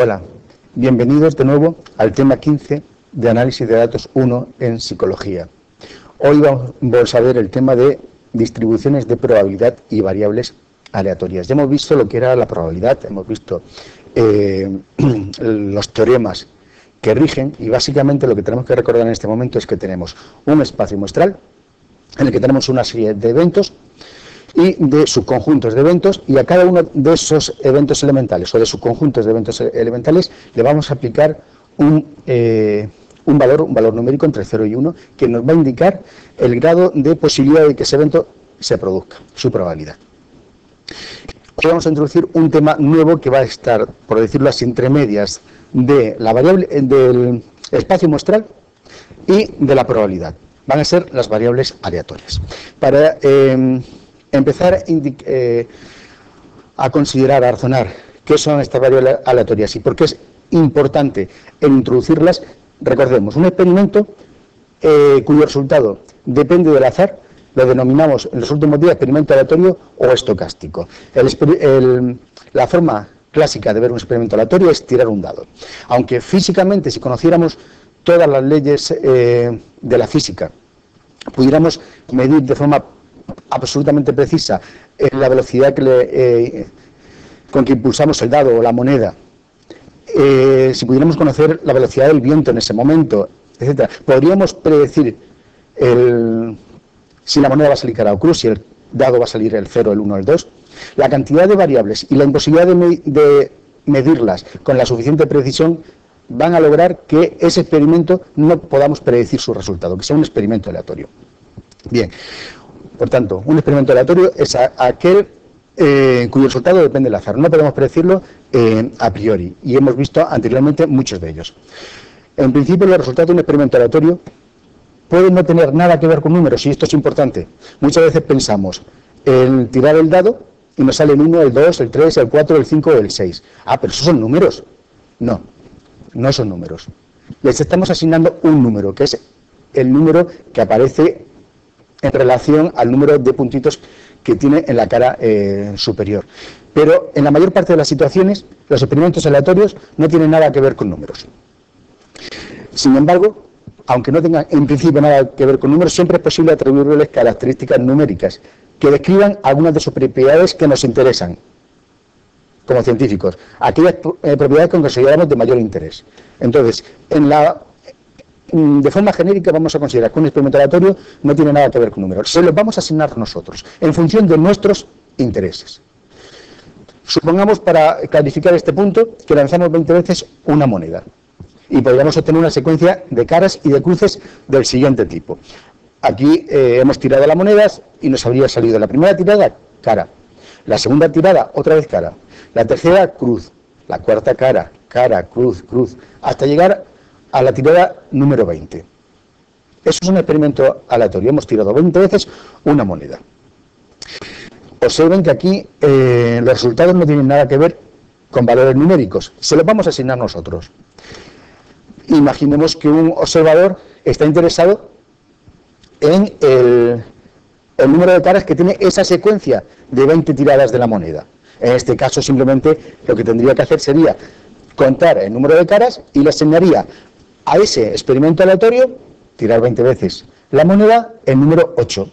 Hola, bienvenidos de nuevo al tema 15 de análisis de datos 1 en psicología. Hoy vamos a ver el tema de distribuciones de probabilidad y variables aleatorias. Ya hemos visto lo que era la probabilidad, hemos visto los teoremas que rigen, y básicamente lo que tenemos que recordar en este momento es que tenemos un espacio muestral en el que tenemos una serie de eventos y de subconjuntos de eventos, y a cada uno de esos eventos elementales o de subconjuntos de eventos elementales le vamos a aplicar un valor numérico entre 0 y 1 que nos va a indicar el grado de posibilidad de que ese evento se produzca, su probabilidad. Hoy vamos a introducir un tema nuevo que va a estar, por decirlo así, entre medias de la variable del espacio muestral y de la probabilidad. Van a ser las variables aleatorias. Para empezar a considerar, a razonar qué son estas variables aleatorias y por qué es importante en introducirlas, recordemos, un experimento cuyo resultado depende del azar, lo denominamos en los últimos días experimento aleatorio o estocástico. La forma clásica de ver un experimento aleatorio es tirar un dado. Aunque físicamente, si conociéramos todas las leyes de la física, pudiéramos medir de forma absolutamente precisa la velocidad con que impulsamos el dado o la moneda, si pudiéramos conocer la velocidad del viento en ese momento, etcétera, podríamos predecir si la moneda va a salir cara o cruz, si el dado va a salir el 0, el 1, el 2. La cantidad de variables y la imposibilidad de medirlas con la suficiente precisión van a lograr que ese experimento no podamos predecir su resultado, que sea un experimento aleatorio. Bien, por tanto, un experimento aleatorio es aquel cuyo resultado depende del azar. No podemos predecirlo a priori, y hemos visto anteriormente muchos de ellos. En principio, los resultados de un experimento aleatorio pueden no tener nada que ver con números, y esto es importante. Muchas veces pensamos en tirar el dado y nos sale el 1, el 2, el 3, el 4, el 5 o el 6. Ah, pero esos son números. No, no son números. Les estamos asignando un número, que es el número que aparece en relación al número de puntitos que tiene en la cara superior. Pero en la mayor parte de las situaciones, los experimentos aleatorios no tienen nada que ver con números. Sin embargo, aunque no tengan en principio nada que ver con números, siempre es posible atribuirles características numéricas que describan algunas de sus propiedades que nos interesan como científicos, aquellas propiedades que consideramos de mayor interés. Entonces, de forma genérica vamos a considerar que un experimento aleatorio no tiene nada que ver con números. Se los vamos a asignar nosotros, en función de nuestros intereses. Supongamos, para clarificar este punto, que lanzamos 20 veces una moneda y podríamos obtener una secuencia de caras y de cruces del siguiente tipo. Aquí hemos tirado las monedas y nos habría salido la primera tirada, cara. La segunda tirada, otra vez cara. La tercera, cruz. La cuarta, cara, cara, cruz, cruz. Hasta llegar a la tirada número 20. Eso es un experimento aleatorio. Hemos tirado 20 veces una moneda. Observen que aquí los resultados no tienen nada que ver con valores numéricos. Se los vamos a asignar nosotros. Imaginemos que un observador está interesado en el número de caras que tiene esa secuencia de 20 tiradas de la moneda. En este caso, simplemente lo que tendría que hacer sería contar el número de caras y le asignaría a ese experimento aleatorio, tirar 20 veces la moneda, el número 8.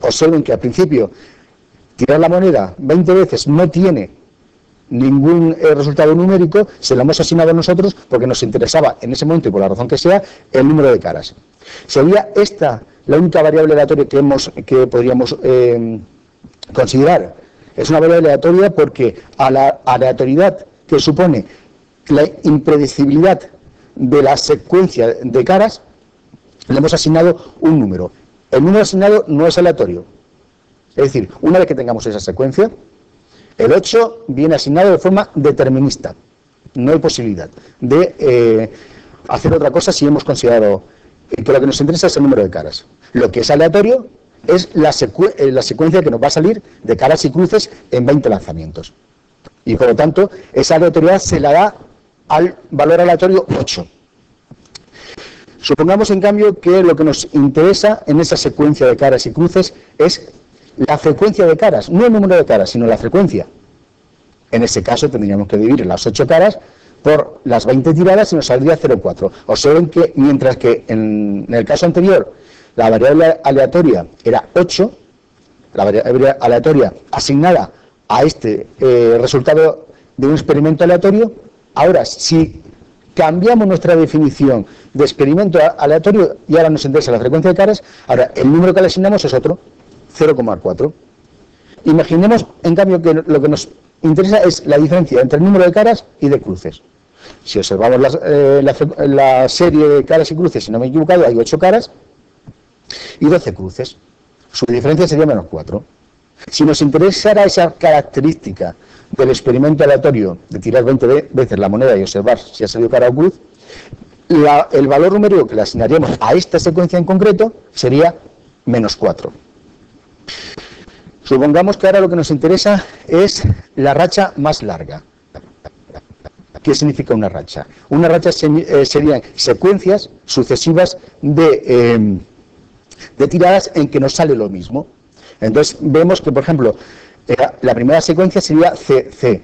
Observen que al principio tirar la moneda 20 veces no tiene ningún resultado numérico, se lo hemos asignado nosotros porque nos interesaba en ese momento y por la razón que sea el número de caras. Sería esta la única variable aleatoria que podríamos considerar. Es una variable aleatoria porque a la aleatoriedad que supone la impredecibilidad de la secuencia de caras le hemos asignado un número. El número asignado no es aleatorio. Es decir, una vez que tengamos esa secuencia, el 8 viene asignado de forma determinista. No hay posibilidad de hacer otra cosa si hemos considerado que lo que nos interesa es el número de caras. Lo que es aleatorio es la secuencia que nos va a salir de caras y cruces en 20 lanzamientos. Y por lo tanto, esa aleatoriedad se la da al valor aleatorio 8. Supongamos, en cambio, que lo que nos interesa en esa secuencia de caras y cruces es la frecuencia de caras, no el número de caras, sino la frecuencia. En ese caso tendríamos que dividir las 8 caras por las 20 tiradas y nos saldría 0,4. Observen que mientras que en el caso anterior la variable aleatoria era 8, la variable aleatoria asignada a este resultado de un experimento aleatorio, ahora si cambiamos nuestra definición de experimento aleatorio y ahora nos interesa la frecuencia de caras, ahora el número que le asignamos es otro, 0,4. Imaginemos, en cambio, que lo que nos interesa es la diferencia entre el número de caras y de cruces. Si observamos la serie de caras y cruces, si no me he equivocado, hay 8 caras y 12 cruces. Su diferencia sería menos 4. Si nos interesara esa característica del experimento aleatorio de tirar 20 veces la moneda y observar si ha salido cara o cruz, el valor numérico que le asignaríamos a esta secuencia en concreto sería menos 4. Supongamos que ahora lo que nos interesa es la racha más larga. ¿Qué significa una racha? Una racha serían secuencias sucesivas de tiradas en que nos sale lo mismo. Entonces vemos que, por ejemplo, la primera secuencia sería CC,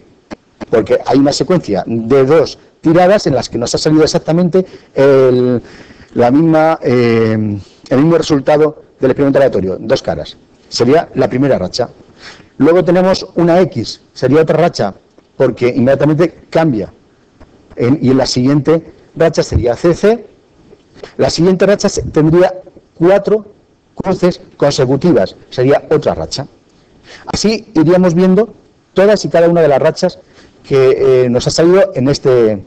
porque hay una secuencia de 2 tiradas en las que nos ha salido exactamente el mismo resultado del experimento aleatorio, 2 caras. Sería la primera racha. Luego tenemos una X, sería otra racha, porque inmediatamente cambia. Y en la siguiente racha sería CC. La siguiente racha tendría 4 cruces consecutivas, sería otra racha. Así iríamos viendo todas y cada una de las rachas que nos ha salido en este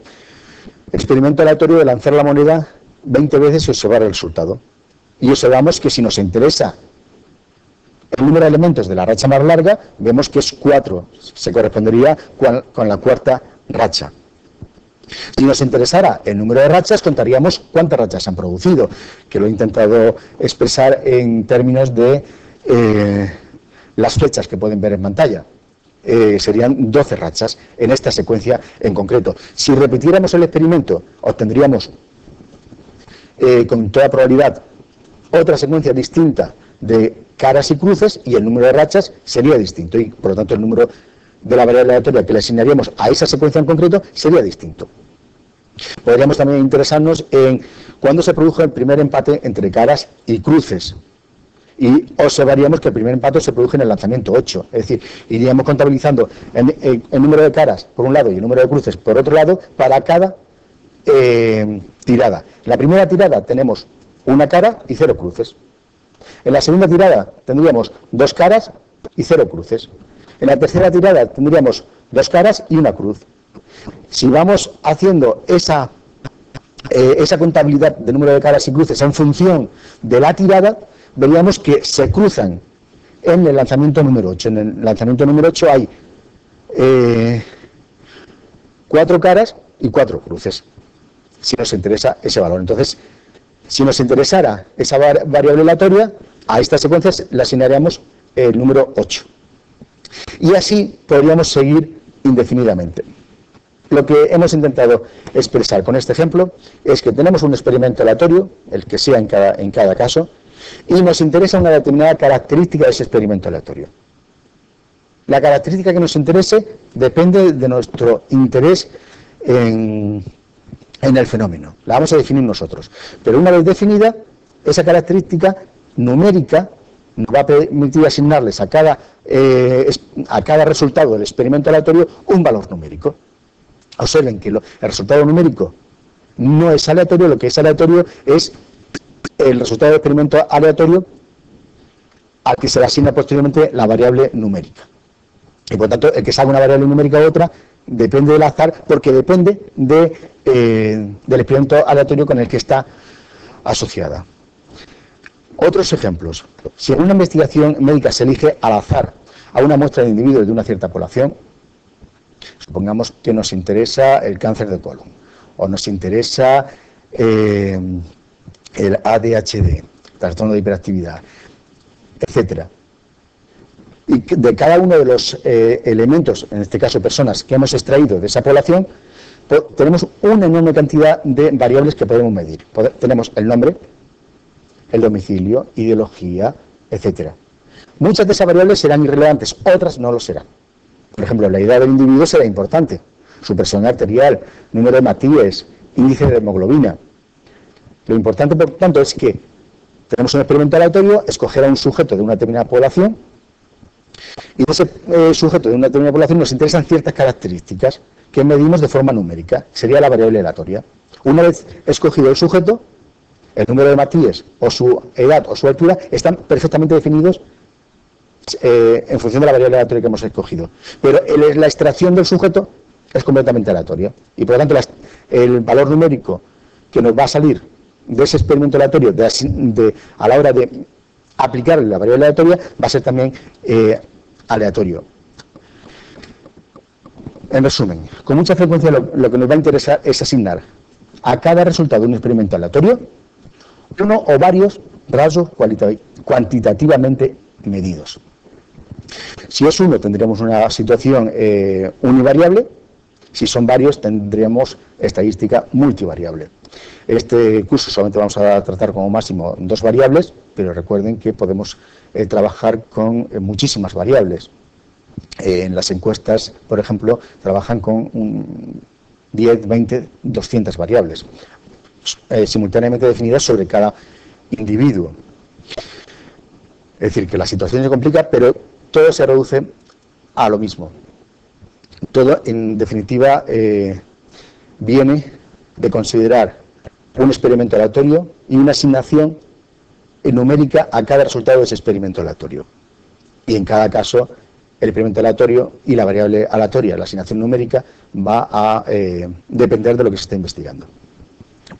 experimento aleatorio de lanzar la moneda 20 veces y observar el resultado. Y observamos que si nos interesa el número de elementos de la racha más larga, vemos que es 4, se correspondería con la cuarta racha. Si nos interesara el número de rachas, contaríamos cuántas rachas se han producido, que lo he intentado expresar en términos de las fechas que pueden ver en pantalla. Serían 12 rachas en esta secuencia en concreto. Si repitiéramos el experimento, obtendríamos con toda probabilidad otra secuencia distinta de caras y cruces y el número de rachas sería distinto y por lo tanto el número de la variable aleatoria que le asignaríamos a esa secuencia en concreto sería distinto. Podríamos también interesarnos en cuándo se produjo el primer empate entre caras y cruces y observaríamos que el primer empate se produjo en el lanzamiento 8, es decir, iríamos contabilizando el número de caras por un lado y el número de cruces por otro lado para cada tirada. En la primera tirada tenemos una cara y 0 cruces. En la segunda tirada tendríamos 2 caras y 0 cruces. En la tercera tirada tendríamos 2 caras y una cruz. Si vamos haciendo esa contabilidad de número de caras y cruces en función de la tirada, veríamos que se cruzan en el lanzamiento número 8. En el lanzamiento número 8 hay 4 caras y 4 cruces, si nos interesa ese valor. Entonces, si nos interesara esa variable aleatoria, a estas secuencias le asignaríamos el número 8. Y así podríamos seguir indefinidamente. Lo que hemos intentado expresar con este ejemplo es que tenemos un experimento aleatorio, el que sea en cada caso, y nos interesa una determinada característica de ese experimento aleatorio. La característica que nos interese depende de nuestro interés en el fenómeno. La vamos a definir nosotros. Pero una vez definida, esa característica numérica nos va a permitir asignarles a cada resultado del experimento aleatorio un valor numérico. Observen que el resultado numérico no es aleatorio, lo que es aleatorio es el resultado del experimento aleatorio al que se le asigna posteriormente la variable numérica. Y por tanto, el que salga una variable numérica u otra depende del azar, porque depende del experimento aleatorio con el que está asociada. Otros ejemplos. Si en una investigación médica se elige al azar a una muestra de individuos de una cierta población, supongamos que nos interesa el cáncer de colon, o nos interesa el ADHD, trastorno de hiperactividad, etcétera. Y de cada uno de los elementos, en este caso personas, que hemos extraído de esa población, tenemos una enorme cantidad de variables que podemos medir. Tenemos el nombre, el domicilio, ideología, etcétera. Muchas de esas variables serán irrelevantes, otras no lo serán. Por ejemplo, la edad del individuo será importante, su presión arterial, número de Matías, índice de hemoglobina. Lo importante, por tanto, es que tenemos un experimento aleatorio, escoger a un sujeto de una determinada población, y de ese sujeto de una determinada población nos interesan ciertas características que medimos de forma numérica, sería la variable aleatoria. Una vez escogido el sujeto, el número de Matías o su edad o su altura están perfectamente definidos en función de la variable aleatoria que hemos escogido. Pero la extracción del sujeto es completamente aleatoria y por lo tanto el valor numérico que nos va a salir de ese experimento aleatorio a la hora de aplicar la variable aleatoria va a ser también aleatorio. En resumen, con mucha frecuencia lo que nos va a interesar es asignar a cada resultado de un experimento aleatorio uno o varios rasgos cuantitativamente medidos. Si es uno, tendremos una situación univariable. Si son varios, tendremos estadística multivariable. Este curso solamente vamos a tratar como máximo 2 variables, pero recuerden que podemos trabajar con muchísimas variables. En las encuestas, por ejemplo, trabajan con 10, 20, 200 variables, simultáneamente definidas sobre cada individuo. Es decir, que la situación se complica, pero todo se reduce a lo mismo. Todo, en definitiva, viene de considerar un experimento aleatorio y una asignación numérica a cada resultado de ese experimento aleatorio. Y en cada caso, el experimento aleatorio y la variable aleatoria, la asignación numérica, va a depender de lo que se está investigando.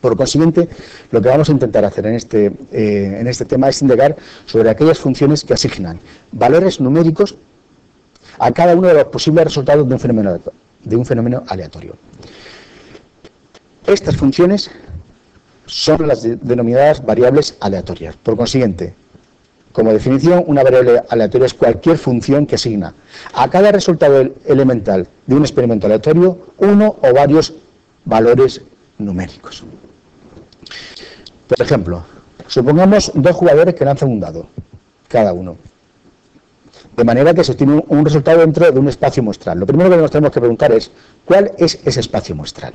Por consiguiente, lo que vamos a intentar hacer en este tema es indagar sobre aquellas funciones que asignan valores numéricos a cada uno de los posibles resultados de un fenómeno aleatorio. Estas funciones son las denominadas variables aleatorias. Por consiguiente, como definición, una variable aleatoria es cualquier función que asigna a cada resultado elemental de un experimento aleatorio uno o varios valores numéricos. Por ejemplo, supongamos 2 jugadores que lanzan un dado, cada uno, de manera que se obtiene un resultado dentro de un espacio muestral. Lo primero que nos tenemos que preguntar es, ¿cuál es ese espacio muestral?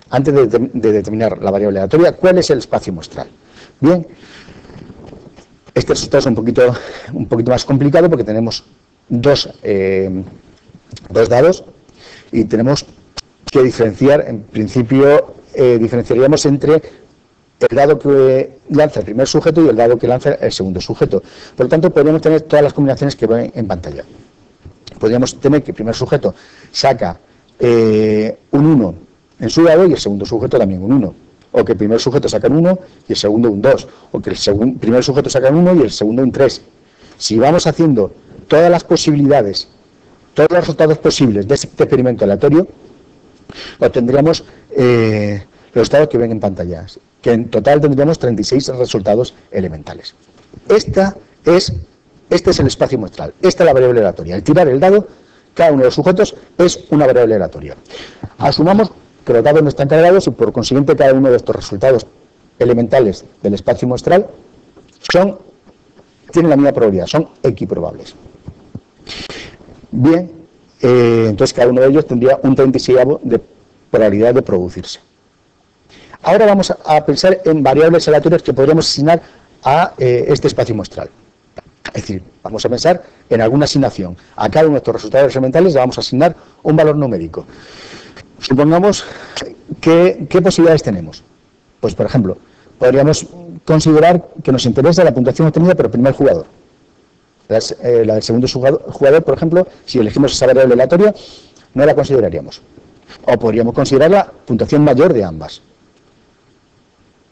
Antes de determinar la variable aleatoria, ¿cuál es el espacio muestral? Bien, este resultado es un poquito más complicado porque tenemos dos dados y tenemos que diferenciar. En principio, diferenciaríamos entre el dado que lanza el primer sujeto y el dado que lanza el segundo sujeto. Por lo tanto, podríamos tener todas las combinaciones que ven en pantalla. Podríamos tener que el primer sujeto saca un 1 en su dado y el segundo sujeto también un 1. O que el primer sujeto saca un 1 y el segundo un 2. O que el primer sujeto saca un 1 y el segundo un 3. Si vamos haciendo todas las posibilidades, todos los resultados posibles de este experimento aleatorio, obtendríamos los resultados que ven en pantalla, que en total tendríamos 36 resultados elementales. Este es el espacio muestral, esta es la variable aleatoria. Al tirar el dado, cada uno de los sujetos es una variable aleatoria. Asumamos que los dados no están cargados y por consiguiente cada uno de estos resultados elementales del espacio muestral tienen la misma probabilidad, son equiprobables. Bien, entonces cada uno de ellos tendría un 36avo de probabilidad de producirse. Ahora vamos a pensar en variables aleatorias que podríamos asignar a este espacio muestral. Es decir, vamos a pensar en alguna asignación. A cada uno de estos resultados elementales le vamos a asignar un valor numérico. Supongamos ¿qué posibilidades tenemos? Pues, por ejemplo, podríamos considerar que nos interesa la puntuación obtenida por el primer jugador. La del segundo jugador, por ejemplo, si elegimos esa variable aleatoria, no la consideraríamos. O podríamos considerar la puntuación mayor de ambas.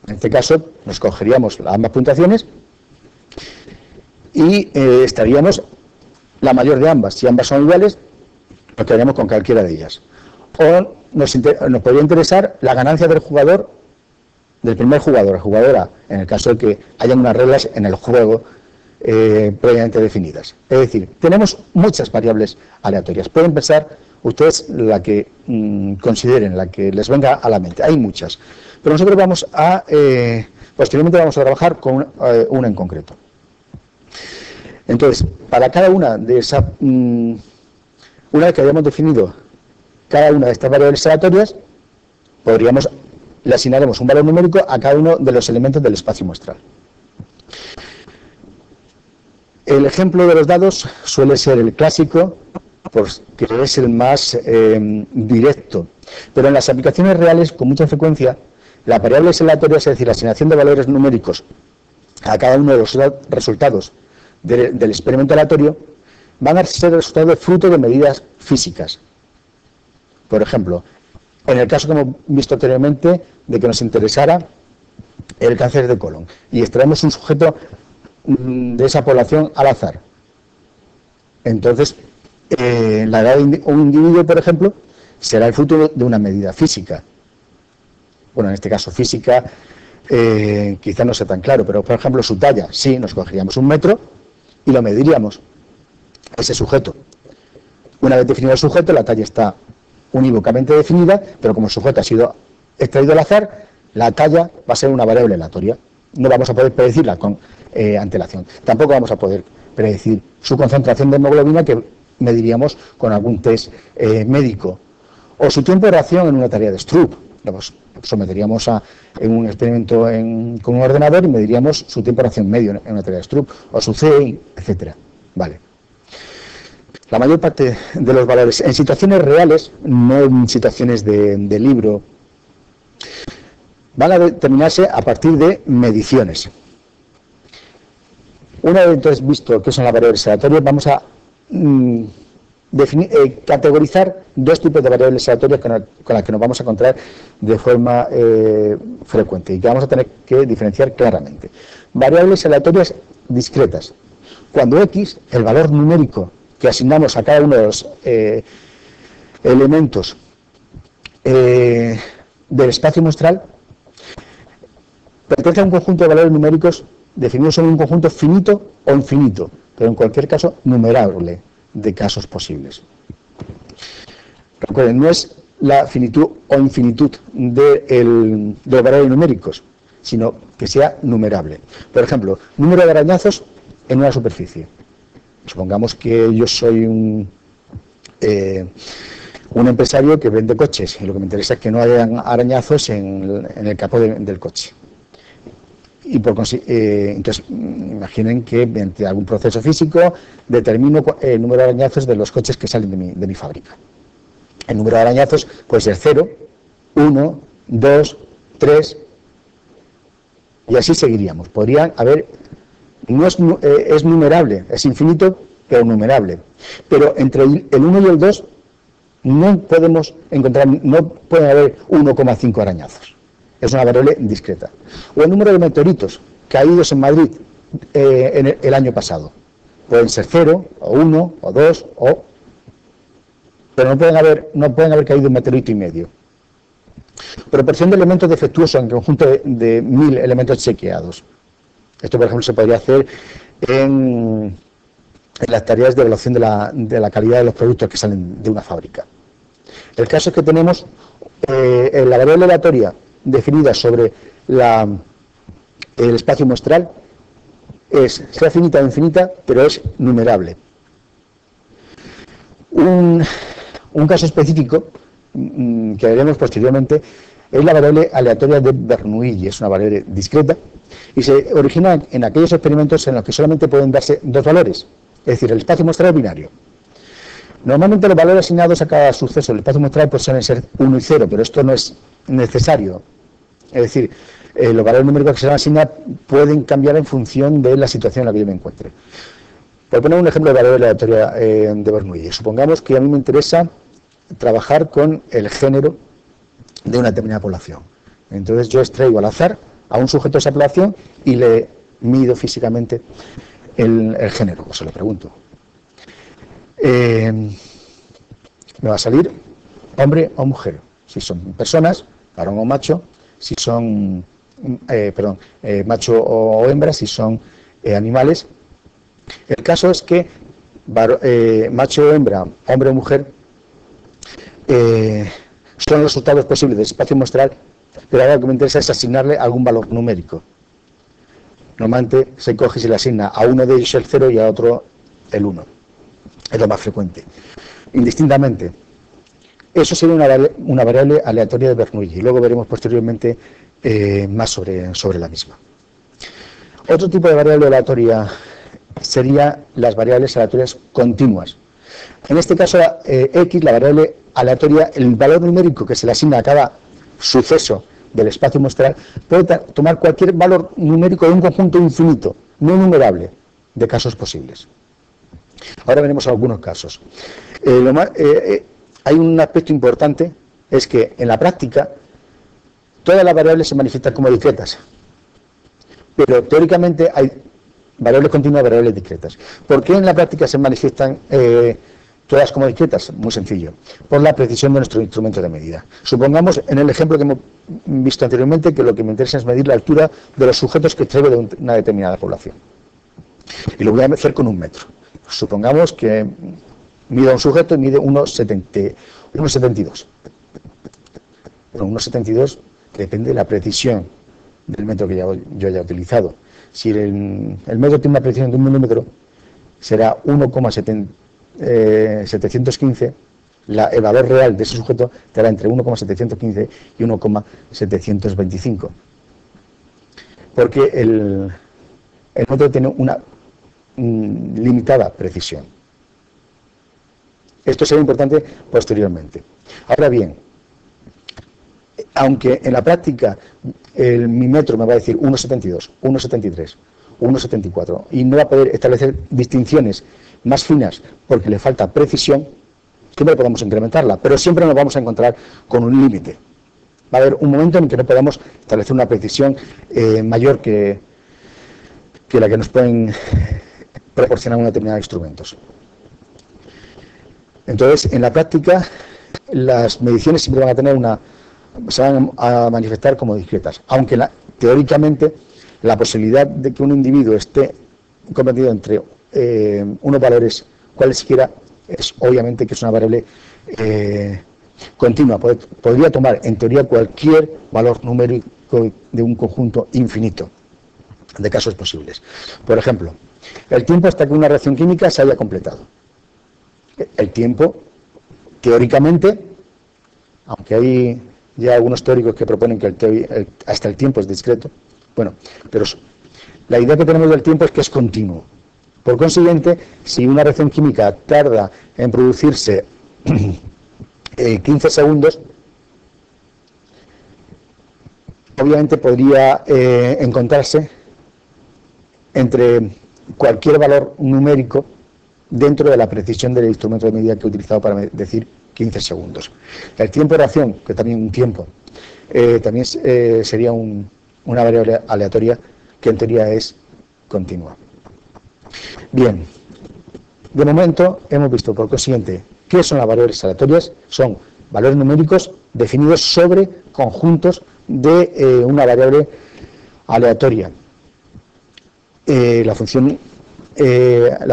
En este caso, nos cogeríamos ambas puntuaciones y estaríamos la mayor de ambas. Si ambas son iguales, nos quedaríamos con cualquiera de ellas. O nos podría interesar la ganancia del jugador, del primer jugador o jugadora, en el caso de que hayan unas reglas en el juego previamente definidas. Es decir, tenemos muchas variables aleatorias. Pueden pensar ustedes la que consideren, la que les venga a la mente. Hay muchas. Pero nosotros posteriormente vamos a trabajar con una en concreto. Entonces, para cada una de esas Una vez que hayamos definido cada una de estas variables aleatorias, le asignaremos un valor numérico a cada uno de los elementos del espacio muestral. El ejemplo de los dados suele ser el clásico, porque es el más directo, pero en las aplicaciones reales, con mucha frecuencia, las variables aleatorias, es decir, la asignación de valores numéricos a cada uno de los resultados del experimento aleatorio, van a ser el resultado de fruto de medidas físicas. Por ejemplo, en el caso que hemos visto anteriormente de que nos interesara el cáncer de colon y extraemos un sujeto de esa población al azar. Entonces, la edad de un individuo, por ejemplo, será el fruto de una medida física. Bueno, en este caso física quizá no sea tan claro, pero por ejemplo su talla, sí, nos cogeríamos 1 metro y lo mediríamos a ese sujeto. Una vez definido el sujeto, la talla está unívocamente definida, pero como el sujeto ha sido extraído al azar, la talla va a ser una variable aleatoria. No vamos a poder predecirla con antelación. Tampoco vamos a poder predecir su concentración de hemoglobina, que mediríamos con algún test médico, o su tiempo de reacción en una tarea de Stroop. Nos someteríamos en un experimento con un ordenador y mediríamos su tiempo de reacción medio en una tarea de Stroop, o su CI, etcétera. Vale. La mayor parte de los valores en situaciones reales, no en situaciones de libro, van a determinarse a partir de mediciones. Una vez entonces visto qué son las variables aleatorias, vamos a categorizar dos tipos de variables aleatorias con las que nos vamos a encontrar de forma frecuente y que vamos a tener que diferenciar claramente. Variables aleatorias discretas. Cuando X, el valor numérico que asignamos a cada uno de los elementos del espacio muestral, pertenece a un conjunto de valores numéricos definidos en un conjunto finito o infinito, pero en cualquier caso numerable de casos posibles. Recuerden, no es la finitud o infinitud de los valores numéricos, sino que sea numerable. Por ejemplo, número de arañazos en una superficie. Supongamos que yo soy un empresario que vende coches y lo que me interesa es que no haya arañazos en el capó del coche. Y entonces imaginen que mediante algún proceso físico determino el número de arañazos de los coches que salen de mi fábrica. El número de arañazos puede ser 0, 1, 2, 3 y así seguiríamos. Podrían haber, no es numerable, es infinito, pero numerable. Pero entre el 1 y el 2 no podemos encontrar, no pueden haber 1,5 arañazos. Es una variable discreta. O el número de meteoritos caídos en Madrid el año pasado. Pueden ser 0, o 1, o 2, pero no pueden haber caído un meteorito y medio. Proporción de elementos defectuosos en conjunto de 1000 elementos chequeados. Esto, por ejemplo, se podría hacer en las tareas de evaluación de la calidad de los productos que salen de una fábrica. El caso es que tenemos la variable aleatoria definida sobre el espacio muestral, sea finita o infinita, pero es numerable. Un caso específico que veremos posteriormente es la variable aleatoria de Bernoulli. Es una variable discreta y se origina en aquellos experimentos en los que solamente pueden darse dos valores, es decir, el espacio muestral es binario. Normalmente los valores asignados a cada suceso del espacio muestral pues suelen ser 1 y 0, pero esto no es necesario. Es decir, los valores numéricos que se van a asignar pueden cambiar en función de la situación en la que yo me encuentre. Por poner un ejemplo de variable aleatoria de Bernoulli. Supongamos que a mí me interesa trabajar con el género de una determinada población. Entonces yo extraigo al azar a un sujeto de esa población y le mido físicamente el género, o se lo pregunto. Me va a salir hombre o mujer, si son personas, varón o macho, si son, macho o hembra, si son animales. El caso es que macho o hembra, hombre o mujer, son los resultados posibles del espacio muestral, pero ahora lo que me interesa es asignarle algún valor numérico. Normalmente se coge y se le asigna a uno de ellos el 0 y a otro el 1. Es lo más frecuente. indistintamente. Eso sería una variable aleatoria de Bernoulli, y luego veremos posteriormente más sobre la misma. Otro tipo de variable aleatoria sería las variables aleatorias continuas. En este caso, X, la variable aleatoria, el valor numérico que se le asigna a cada suceso del espacio muestral, puede tomar cualquier valor numérico de un conjunto infinito, no enumerable, de casos posibles. Ahora veremos algunos casos. Hay un aspecto importante, es que en la práctica todas las variables se manifiestan como discretas, pero teóricamente hay variables continuas y variables discretas. ¿Por qué en la práctica se manifiestan todas como discretas? Muy sencillo, por la precisión de nuestro instrumento de medida. Supongamos, en el ejemplo que hemos visto anteriormente, que lo que me interesa es medir la altura de los sujetos que extraigo de una determinada población. Y lo voy a hacer con un metro. Supongamos que mido a un sujeto y mide 1,72. Bueno, 1,72 depende de la precisión del metro que yo haya utilizado. Si el metro tiene una precisión de 1 milímetro, será 1,715. El valor real de ese sujeto estará entre 1,715 y 1,725. Porque el metro tiene una limitada precisión. Esto será importante posteriormente. Ahora bien, aunque en la práctica mi metro me va a decir 1,72, 1,73, 1,74 y no va a poder establecer distinciones más finas porque le falta precisión, siempre podemos incrementarla, pero siempre nos vamos a encontrar con un límite. Va a haber un momento en que no podamos establecer una precisión mayor que la que nos pueden proporcionar unos determinados instrumentos. Entonces, en la práctica, las mediciones siempre van a tener se van a manifestar como discretas, aunque teóricamente la posibilidad de que un individuo esté comprendido entre unos valores cualesquiera es obviamente que es una variable continua. Podría tomar en teoría cualquier valor numérico de un conjunto infinito de casos posibles. Por ejemplo, el tiempo hasta que una reacción química se haya completado. El tiempo, teóricamente, aunque hay ya algunos teóricos que proponen que hasta el tiempo es discreto, bueno, pero la idea que tenemos del tiempo es que es continuo. Por consiguiente, si una reacción química tarda en producirse 15 segundos, obviamente podría encontrarse entre cualquier valor numérico dentro de la precisión del instrumento de medida que he utilizado para decir 15 segundos. El tiempo de reacción, que también un tiempo, también sería una variable aleatoria que en teoría es continua. Bien, de momento hemos visto por consiguiente qué son las variables aleatorias. Son valores numéricos definidos sobre conjuntos de una variable aleatoria. La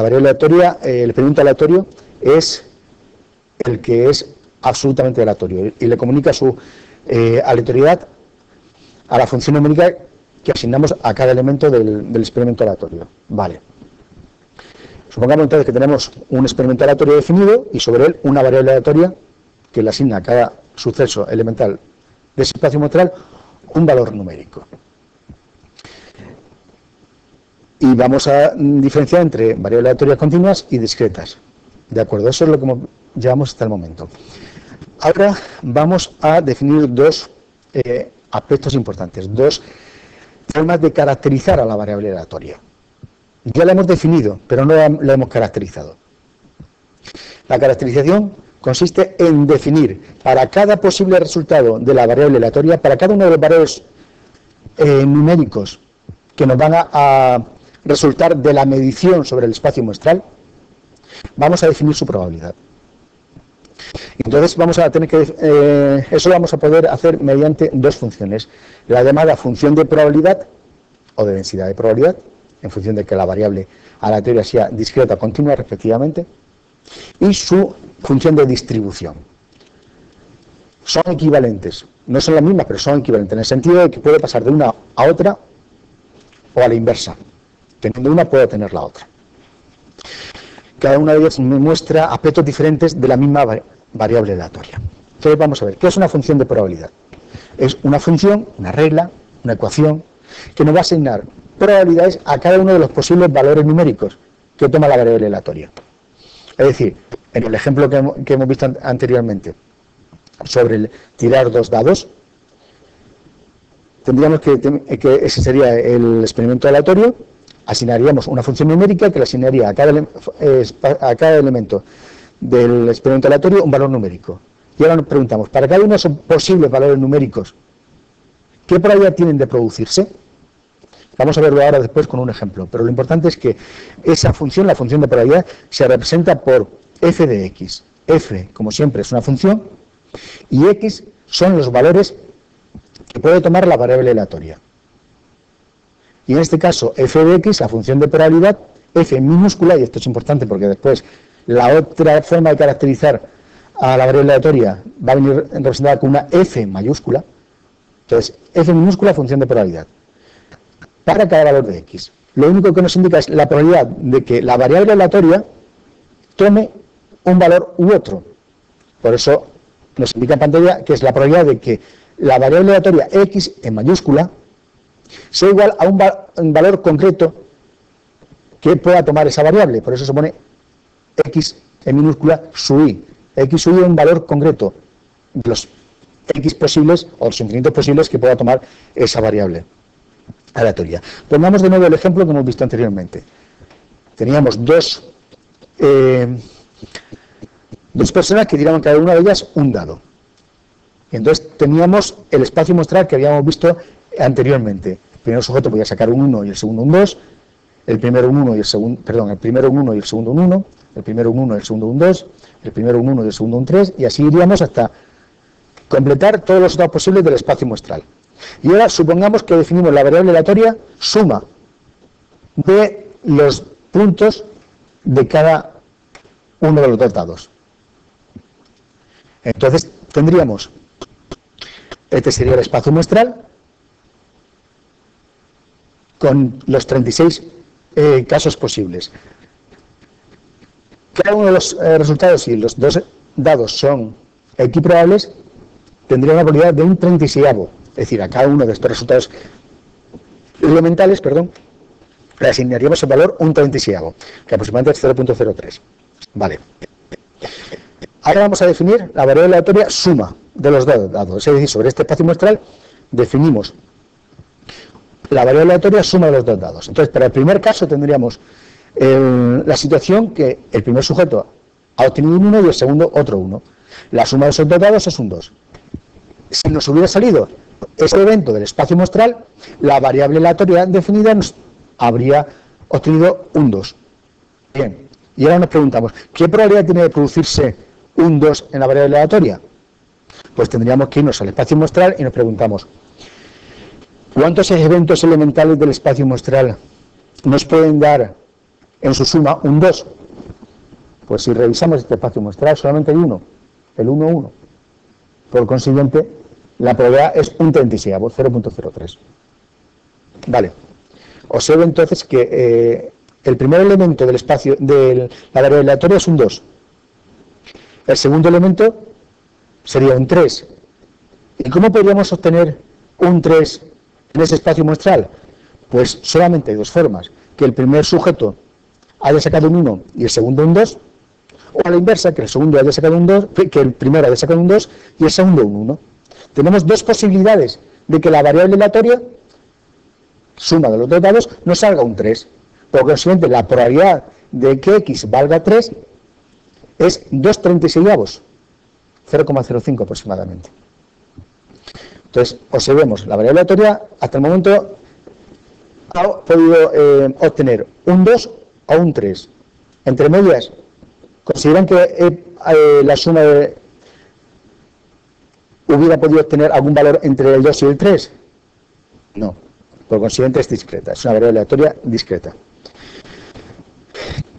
variable aleatoria, el experimento aleatorio es el que es absolutamente aleatorio y le comunica su aleatoriedad a la función numérica que asignamos a cada elemento del experimento aleatorio. Vale. Supongamos entonces que tenemos un experimento aleatorio definido y sobre él una variable aleatoria que le asigna a cada suceso elemental de ese espacio muestral un valor numérico. Y vamos a diferenciar entre variables aleatorias continuas y discretas. ¿De acuerdo? Eso es lo que llevamos hasta el momento. Ahora vamos a definir dos aspectos importantes, dos formas de caracterizar a la variable aleatoria. Ya la hemos definido, pero no la hemos caracterizado. La caracterización consiste en definir para cada posible resultado de la variable aleatoria, para cada uno de los valores numéricos que nos van a resultar de la medición sobre el espacio muestral, vamos a definir su probabilidad. Entonces vamos a tener que eso lo vamos a poder hacer mediante dos funciones: la llamada función de probabilidad o de densidad de probabilidad, en función de que la variable aleatoria sea discreta o continua respectivamente, y su función de distribución. Son equivalentes, no son las mismas, pero son equivalentes en el sentido de que puede pasar de una a otra o a la inversa. Teniendo una puedo tener la otra. cada una de ellas me muestra aspectos diferentes de la misma variable aleatoria. Entonces vamos a ver, ¿qué es una función de probabilidad? Es una función, una regla, una ecuación, que nos va a asignar probabilidades a cada uno de los posibles valores numéricos que toma la variable aleatoria. Es decir, en el ejemplo que hemos visto anteriormente, sobre el tirar dos dados, tendríamos que ese sería el experimento aleatorio, asignaríamos una función numérica que le asignaría a cada elemento del experimento aleatorio un valor numérico. Y ahora nos preguntamos, para cada uno de esos posibles valores numéricos, ¿qué probabilidad tienen de producirse? Vamos a verlo ahora después con un ejemplo, pero lo importante es que esa función, la función de probabilidad, se representa por f de x. F, como siempre, es una función, y x son los valores que puede tomar la variable aleatoria. Y en este caso, f de x, la función de probabilidad, f en minúscula, y esto es importante porque después la otra forma de caracterizar a la variable aleatoria va a venir representada con una f mayúscula. Entonces, f minúscula, función de probabilidad, para cada valor de x. Lo único que nos indica es la probabilidad de que la variable aleatoria tome un valor u otro. Por eso nos indica en pantalla que es la probabilidad de que la variable aleatoria x en mayúscula sea igual a un valor concreto que pueda tomar esa variable. Por eso se pone x en minúscula su i. X su i es un valor concreto de los x posibles o los infinitos posibles que pueda tomar esa variable aleatoria. Pongamos de nuevo el ejemplo que hemos visto anteriormente. Teníamos dos personas que tiraban cada una de ellas un dado. Y entonces teníamos el espacio muestral que habíamos visto anteriormente. El primer sujeto podía sacar un 1 y el segundo un 2, el primero un 1 y el segundo, perdón, el primero un 1 y el segundo un 1, el primero un 1 y el segundo un 2, el primero un 1 y el segundo un 3, y así iríamos hasta completar todos los dados posibles del espacio muestral. Y ahora supongamos que definimos la variable aleatoria suma de los puntos de cada uno de los dos dados. Entonces tendríamos, este sería el espacio muestral, con los 36 casos posibles. Cada uno de los resultados, si los dos dados son equiprobables, tendría una probabilidad de un 36avo. Es decir, a cada uno de estos resultados elementales, le asignaríamos el valor un 36avo, que aproximadamente es 0.03. Vale. Ahora vamos a definir la variable aleatoria suma de los dos dados. Es decir, sobre este espacio muestral definimos la variable aleatoria suma de los dos dados. Entonces, para el primer caso tendríamos la situación que el primer sujeto ha obtenido un 1 y el segundo otro 1. La suma de esos dos dados es un 2. Si nos hubiera salido ese evento del espacio muestral, la variable aleatoria definida nos habría obtenido un 2. Bien, y ahora nos preguntamos, ¿qué probabilidad tiene de producirse un 2 en la variable aleatoria? Pues tendríamos que irnos al espacio muestral y nos preguntamos, ¿cuántos eventos elementales del espacio muestral nos pueden dar en su suma un 2? Pues si revisamos este espacio muestral solamente hay uno, el 1, 1. Por consiguiente, la probabilidad es un 36avo, 0.03. Vale. Observe entonces que el primer elemento del espacio de la variable aleatoria es un 2. El segundo elemento sería un 3. ¿Y cómo podríamos obtener un 3 en ese espacio muestral? Pues solamente hay dos formas. Que el primer sujeto haya sacado un 1 y el segundo un 2, o a la inversa, que el segundo haya sacado un 2, que el primero haya sacado un 2 y el segundo un 1. Tenemos dos posibilidades de que la variable aleatoria, suma de los dos dados, nos salga un 3. Por consiguiente, la probabilidad de que x valga 3 es 2/36avos, 0,05 aproximadamente. Entonces, observemos, la variable aleatoria hasta el momento ha podido obtener un 2 o un 3. Entre medias, ¿consideran que la suma hubiera podido obtener algún valor entre el 2 y el 3? No. Por consiguiente es discreta, es una variable aleatoria discreta.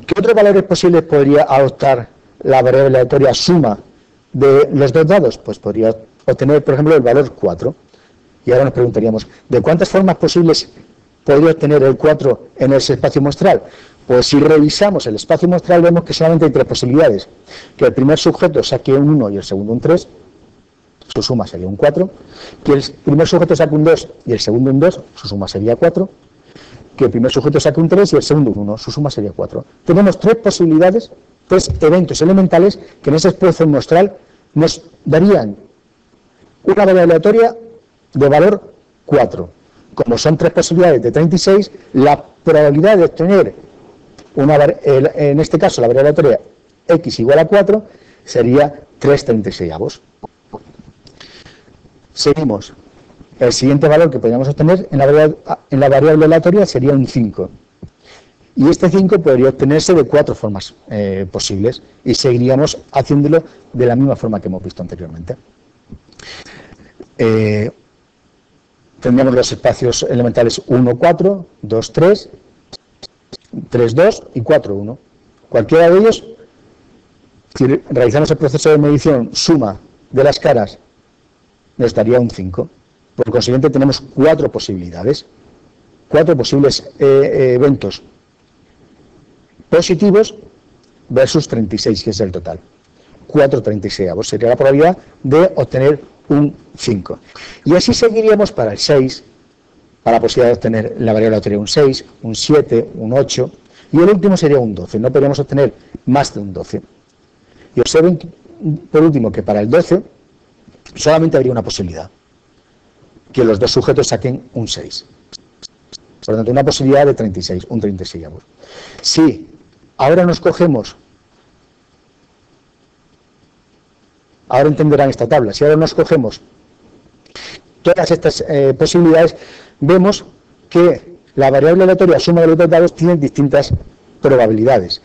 ¿Qué otros valores posibles podría adoptar la variable aleatoria suma de los dos dados? Pues podría obtener, por ejemplo, el valor 4. Y ahora nos preguntaríamos, ¿de cuántas formas posibles podría obtener el 4 en ese espacio muestral? Pues si revisamos el espacio muestral vemos que solamente hay tres posibilidades. Que el primer sujeto saque un 1 y el segundo un 3, su suma sería un 4. Que el primer sujeto saque un 2 y el segundo un 2, su suma sería 4. Que el primer sujeto saque un 3 y el segundo un 1, su suma sería 4. Tenemos tres posibilidades, tres eventos elementales que en ese espacio muestral nos darían una variable aleatoria de valor 4. Como son tres posibilidades de 36, la probabilidad de obtener en este caso la variable aleatoria x igual a 4 sería 3/36. Seguimos. El siguiente valor que podríamos obtener en la variable aleatoria sería un 5. Y este 5 podría obtenerse de cuatro formas posibles y seguiríamos haciéndolo de la misma forma que hemos visto anteriormente. Tendríamos los espacios elementales 1, 4, 2, 3, 3, 2 y 4, 1. Cualquiera de ellos, si realizamos el proceso de medición suma de las caras, nos daría un 5. Por consiguiente, tenemos cuatro posibilidades, cuatro posibles eventos positivos versus 36, que es el total. 4/36 sería la probabilidad de obtener un 5. Y así seguiríamos para el 6, para la posibilidad de obtener la variable aleatoria un 6, un 7, un 8, y el último sería un 12. No podríamos obtener más de un 12. Y observen, por último, que para el 12 solamente habría una posibilidad, que los dos sujetos saquen un 6. Por lo tanto, una posibilidad de 36, un 36. Si ahora nos cogemos, ahora entenderán esta tabla, si ahora nos cogemos todas estas posibilidades, vemos que la variable aleatoria suma de los dos dados tiene distintas probabilidades.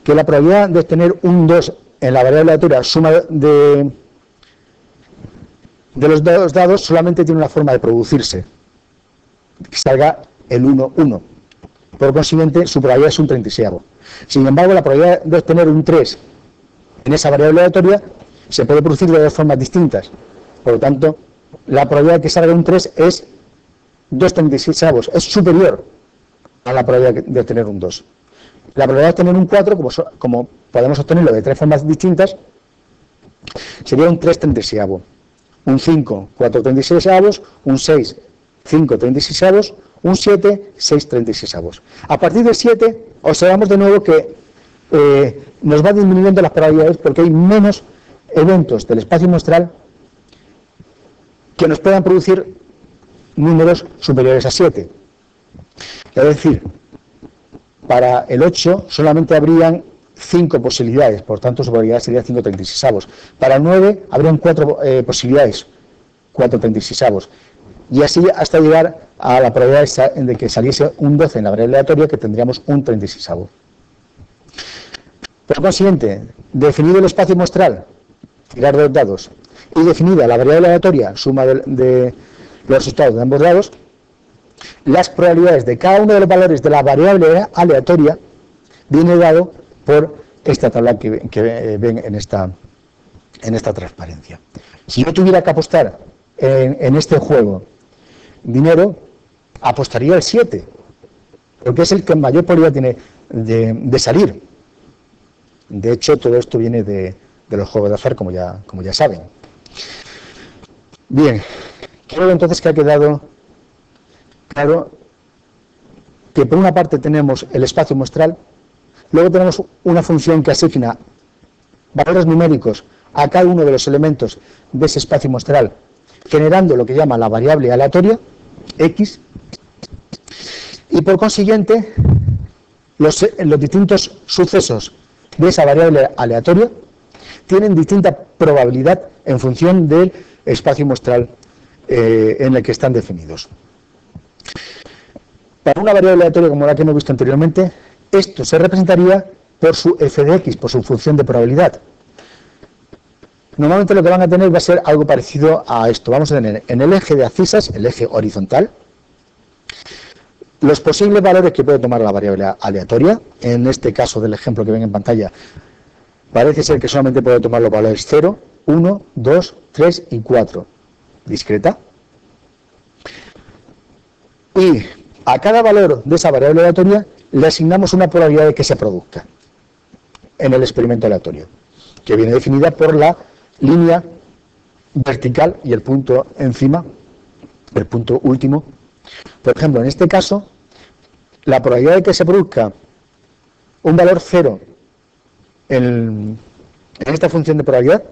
Que la probabilidad de obtener un 2 en la variable aleatoria suma de los dos dados solamente tiene una forma de producirse, que salga el 1, 1. Por consiguiente, su probabilidad es un 36. Sin embargo, la probabilidad de obtener un 3 en esa variable aleatoria se puede producir de dos formas distintas. Por lo tanto, la probabilidad de que salga un 3 es 2/36, es superior a la probabilidad de obtener un 2. La probabilidad de obtener un 4, como podemos obtenerlo de tres formas distintas, sería un 3/36. Un 5, 4/36, un 6, 5/36, un 7, 6/36. A partir del 7, observamos de nuevo que nos va disminuyendo las probabilidades porque hay menos eventos del espacio muestral que nos puedan producir números superiores a 7. Es decir, para el 8 solamente habrían 5 posibilidades, por tanto su probabilidad sería 5/36. Para el 9 habrían 4 posibilidades, 4/36. Y así hasta llegar a la probabilidad de que saliese un 12 en la variable aleatoria, que tendríamos un 36. Por consiguiente, definido el espacio muestral, tirar dos dados, y definida la variable aleatoria, suma de los resultados de ambos dados, las probabilidades de cada uno de los valores de la variable aleatoria viene dado por esta tabla que ven en esta transparencia. Si yo tuviera que apostar en este juego dinero, apostaría el 7, porque es el que mayor probabilidad tiene de salir. De hecho, todo esto viene de los juegos de azar, como ya saben. Bien, creo entonces que ha quedado claro que por una parte tenemos el espacio muestral, luego tenemos una función que asigna valores numéricos a cada uno de los elementos de ese espacio muestral, generando lo que llama la variable aleatoria, x, y por consiguiente los distintos sucesos de esa variable aleatoria tienen distinta probabilidad en función del espacio muestral en el que están definidos. Para una variable aleatoria como la que hemos visto anteriormente, esto se representaría por su f de x, por su función de probabilidad. Normalmente lo que van a tener va a ser algo parecido a esto. Vamos a tener en el eje de abscisas, el eje horizontal, los posibles valores que puede tomar la variable aleatoria. En este caso del ejemplo que ven en pantalla, parece ser que solamente puede tomar los valores 0, 1, 2, 3 y 4, discreta. Y a cada valor de esa variable aleatoria le asignamos una probabilidad de que se produzca en el experimento aleatorio, que viene definida por la línea vertical y el punto encima, el punto último. Por ejemplo, en este caso, la probabilidad de que se produzca un valor 0 en esta función de probabilidad,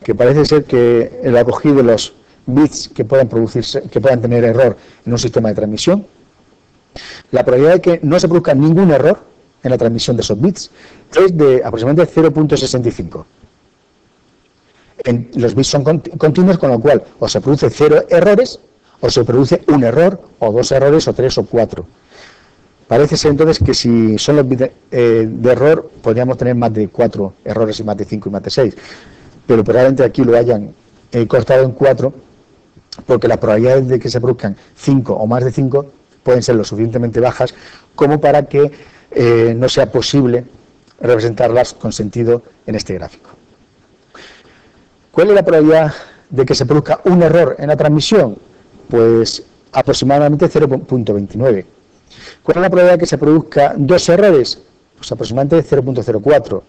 que parece ser que el acogido de los bits que puedan producirse, que puedan tener error en un sistema de transmisión, la probabilidad de que no se produzca ningún error en la transmisión de esos bits es de aproximadamente 0.65. Los bits son continuos, con lo cual o se produce 0 errores, o se produce un error, o 2 errores, o 3 o 4. Parece ser entonces que si son los bits de error, podríamos tener más de 4 errores y más de 5 y más de 6. Pero probablemente aquí lo hayan cortado en 4, porque las probabilidades de que se produzcan 5 o más de 5 pueden ser lo suficientemente bajas como para que no sea posible representarlas con sentido en este gráfico. ¿Cuál es la probabilidad de que se produzca un error en la transmisión? Pues aproximadamente 0.29. ¿Cuál es la probabilidad de que se produzca 2 errores? Pues aproximadamente 0.04.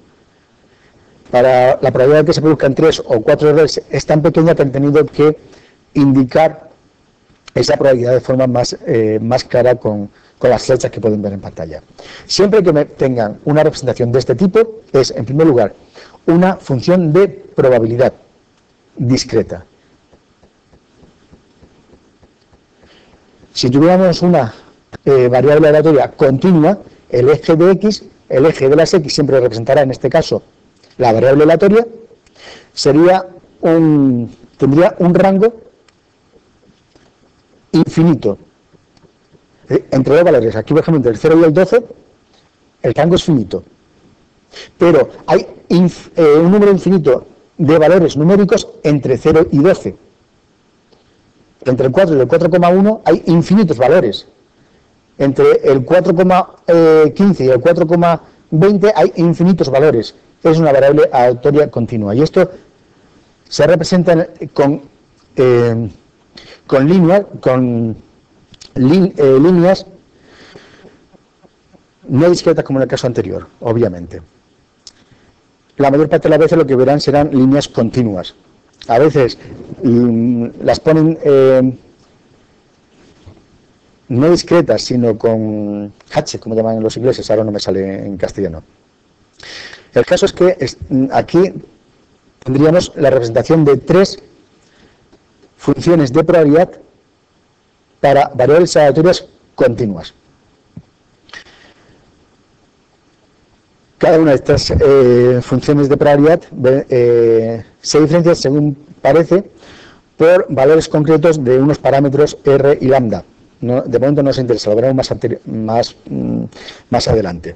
Para la probabilidad de que se produzcan 3 o 4 errores es tan pequeña que han tenido que indicar esa probabilidad de forma más clara con las flechas que pueden ver en pantalla. Siempre que tengan una representación de este tipo, es, en primer lugar, una función de probabilidad discreta. Si tuviéramos una variable aleatoria continua, el eje de x, el eje de las x siempre representará, en este caso, la variable aleatoria, tendría un rango infinito entre dos valores. Aquí, por ejemplo, entre el 0 y el 12, el rango es finito. Pero hay un número infinito de valores numéricos entre 0 y 12. Entre el 4 y el 4,1 hay infinitos valores. Entre el 4,15 y el 4,20 hay infinitos valores. Es una variable aleatoria continua. Y esto se representa con líneas no discretas como en el caso anterior, obviamente. La mayor parte de las veces lo que verán serán líneas continuas. A veces las ponen no discretas, sino con H, como llaman los ingleses, ahora no me sale en castellano. El caso es que aquí tendríamos la representación de 3 funciones de probabilidad para variables aleatorias continuas. Cada una de estas funciones de probabilidad se diferencia, según parece, por valores concretos de unos parámetros R y lambda. De momento no nos interesa, lo veremos más adelante.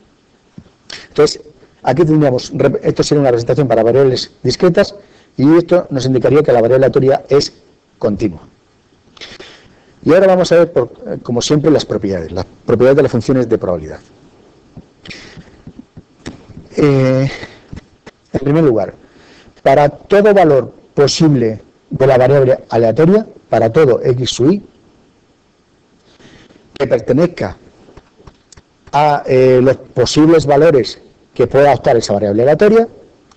Entonces, aquí tendríamos, esto sería una representación para variables discretas y esto nos indicaría que la variable aleatoria es continua. Y ahora vamos a ver, como siempre, las propiedades de las funciones de probabilidad. En primer lugar, para todo valor posible de la variable aleatoria, para todo x sub i, que pertenezca a los posibles valores que pueda adoptar esa variable aleatoria,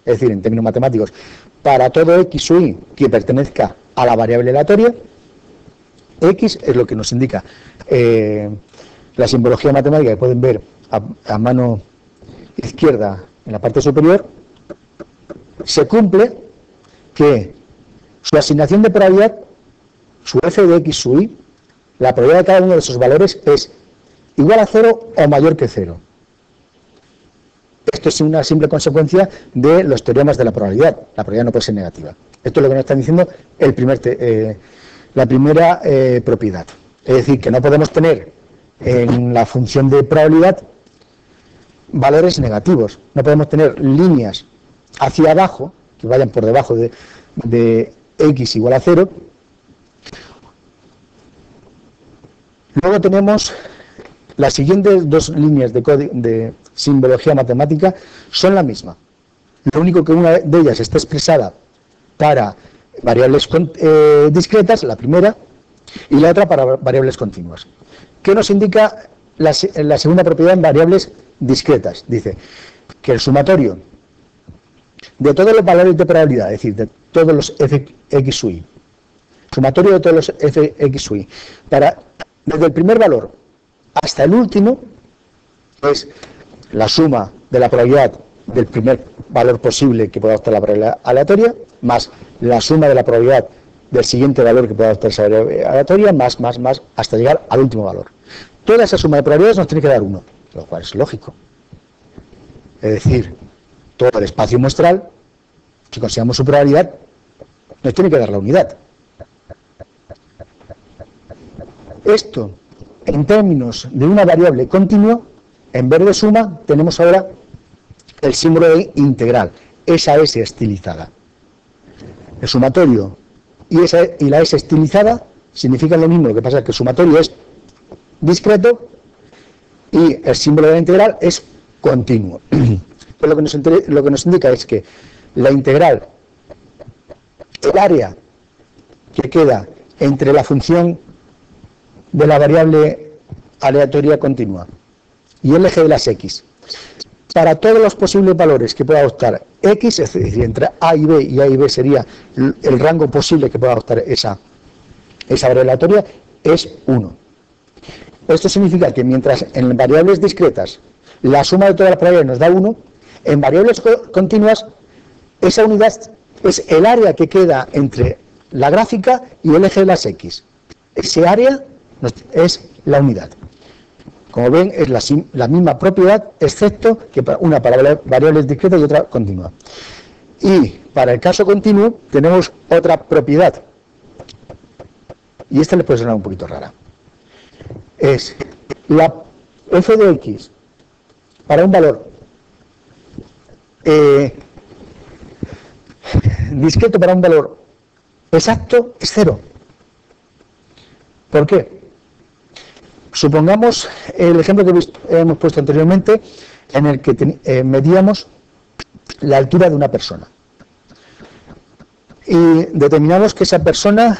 es decir, en términos matemáticos, para todo x sub i que pertenezca a la variable aleatoria, x es lo que nos indica la simbología matemática que pueden ver a mano izquierda en la parte superior. Se cumple que su asignación de probabilidad, su f de x sub i, la probabilidad de cada uno de esos valores es igual a 0 o mayor que 0. Esto es una simple consecuencia de los teoremas de la probabilidad. La probabilidad no puede ser negativa. Esto es lo que nos están diciendo la primera propiedad. Es decir, que no podemos tener en la función de probabilidad valores negativos. No podemos tener líneas hacia abajo, que vayan por debajo de x igual a 0. Luego tenemos las siguientes dos líneas de simbología matemática, son la misma. Lo único que una de ellas está expresada para variables discretas, la primera, y la otra para variables continuas. ¿Qué nos indica la segunda propiedad en variables discretas. Dice que el sumatorio de todos los valores de probabilidad, es decir, de todos los fx u y, sumatorio de todos los fx u y, desde el primer valor hasta el último, es la suma de la probabilidad del primer valor posible que pueda obtener la probabilidad aleatoria, más la suma de la probabilidad del siguiente valor que pueda obtener esa probabilidad aleatoria, más, hasta llegar al último valor. Toda esa suma de probabilidades nos tiene que dar 1, lo cual es lógico. Es decir, todo el espacio muestral, si consideramos su probabilidad, nos tiene que dar la unidad. Esto, en términos de una variable continua, en vez de suma, tenemos ahora el símbolo de integral, esa S estilizada. El sumatorio y la S estilizada significan lo mismo, lo que pasa es que el sumatorio es discreto y el símbolo de la integral es continuo. Pues lo que nos indica es que la integral, el área que queda entre la función de la variable aleatoria continua y el eje de las x, para todos los posibles valores que pueda adoptar x, es decir, entre a y b sería el rango posible que pueda adoptar esa variable aleatoria, es 1. Esto significa que mientras en variables discretas la suma de todas las probabilidades nos da 1, en variables continuas esa unidad es el área que queda entre la gráfica y el eje de las x. Ese área es la unidad. Como ven, es la misma propiedad, excepto que una para variables discretas y otra continua. Y para el caso continuo tenemos otra propiedad. Y esta les puede sonar un poquito rara. Es la f de x para un valor discreto para un valor exacto es 0. ¿Por qué? Supongamos el ejemplo que hemos puesto anteriormente, en el que medíamos la altura de una persona. Y determinamos que esa persona